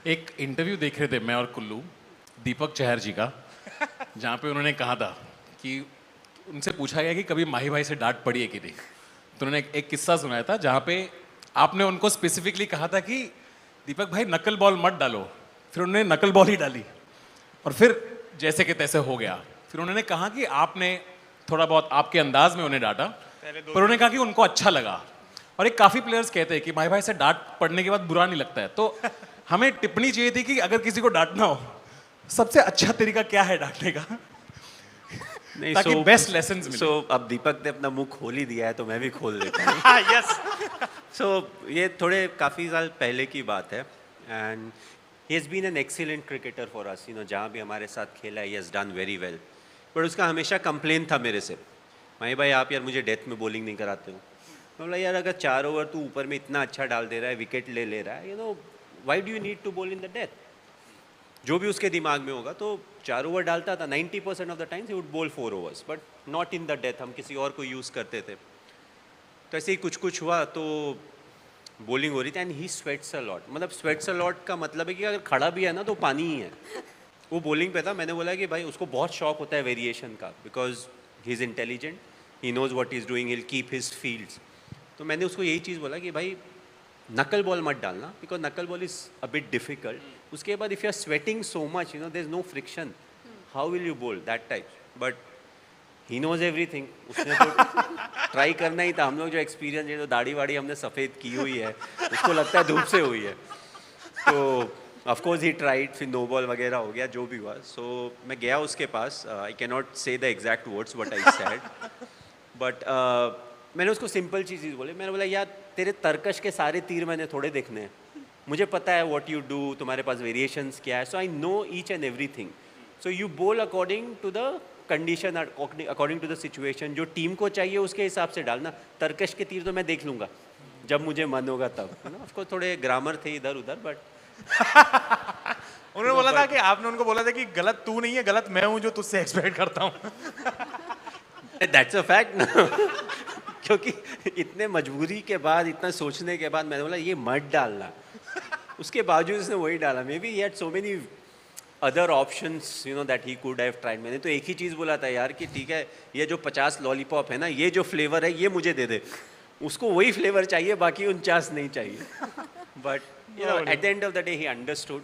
एक इंटरव्यू देख रहे थे मैं और कुल्लू दीपक चहर जी का, जहाँ पे उन्होंने कहा था कि उनसे पूछा गया कि कभी माही भाई से डांट पड़ी है कि नहीं। तो उन्होंने एक किस्सा सुनाया था जहाँ पे आपने उनको स्पेसिफिकली कहा था कि दीपक भाई नकल बॉल मत डालो। फिर उन्होंने नकल बॉल ही डाली और फिर जैसे कि तैसे हो गया। फिर उन्होंने कहा कि आपने थोड़ा बहुत आपके अंदाज में उन्हें डांटा, पर उन्होंने कहा कि उनको अच्छा लगा। और एक काफ़ी प्लेयर्स कहते हैं कि माही भाई से डांट पड़ने के बाद बुरा नहीं लगता है। तो हमें टिप्पणी चाहिए थी कि अगर किसी को डांटना हो सबसे अच्छा तरीका क्या है डांटने का, नहीं, ताकि बेस्ट लेसन मिले। सो अब दीपक ने अपना मुंह खोल ही दिया है तो मैं भी खोल देता हूँ। यस। सो ये थोड़े काफ़ी साल पहले की बात है and he has been an excellent cricketer for us, जहाँ भी हमारे साथ खेला है he has done very well. But उसका हमेशा कंप्लेन था मेरे से, माही भाई आप यार मुझे डेथ में बॉलिंग नहीं कराते हो। मैं बोला यार अगर 4 ओवर तू ऊपर में इतना अच्छा डाल दे रहा है, विकेट ले रहा है, why do you need to bowl in the death. जो भी उसके दिमाग में होगा, तो 4 ओवर डालता था 90% of the times he would ball 4 overs, but not in the death. हम किसी और को यूज़ करते थे। तो ऐसे ही कुछ हुआ तो बॉलिंग हो रही थी and he sweats a lot. मतलब स्वेट्स अ लॉट का मतलब है कि अगर खड़ा भी है ना तो पानी ही है। वो बॉलिंग पे था। मैंने बोला कि भाई उसको बहुत शौक होता है वेरिएशन का, because he is intelligent, he knows what he is doing, he will keep his fields. तो मैंने उसको यही चीज़ बोला कि भाई नकल बॉल मत डालना, because knuckle ball is a bit difficult. उसके बाद if you are sweating so much, there is no friction, how will you bowl that type. But he knows everything. उसने तो ट्राई करना ही था। हम लोग जो एक्सपीरियंस है, जो दाढ़ी वाड़ी हमने सफ़ेद की हुई है, उसको लगता है धूप से हुई है। तो ऑफकोर्स ही ट्राइड, फिर नो बॉल वगैरह हो गया, जो भी हुआ। सो मैं गया उसके पास। आई कैन नॉट से the exact words what I said, but मैंने उसको सिंपल चीज़ बोली। मैंने बोला यार तेरे तर्कश के सारे तीर मैंने थोड़े देखने हैं, मुझे पता है व्हाट यू डू, तुम्हारे पास वेरिएशंस क्या है, so I know each and everything. So you bowl according to the condition, according to the situation. जो टीम को चाहिए उसके हिसाब से डालना। तर्कश के तीर तो मैं देख लूँगा जब मुझे मन होगा तब, ऑफकोर्स थोड़े ग्रामर थे इधर उधर, बट उन्होंने बोला था कि आपने उनको बोला था कि गलत तू नहीं है, गलत मैं हूं जो तुझसे एक्सपेक्ट करता हूं। दैट्स अ फैक्ट ना। क्योंकि इतने मजबूरी के बाद, इतना सोचने के बाद मैंने बोला ये मत डालना। उसके बावजूद उसने वही डाला। May be he had so many other options that he could have tried. मैंने तो एक ही चीज़ बोला था यार कि ठीक है, ये जो 50 लॉलीपॉप है ना, ये जो फ्लेवर है ये मुझे दे दे। उसको वही फ्लेवर चाहिए, बाकी 49 नहीं चाहिए। But at the end of the day he understood.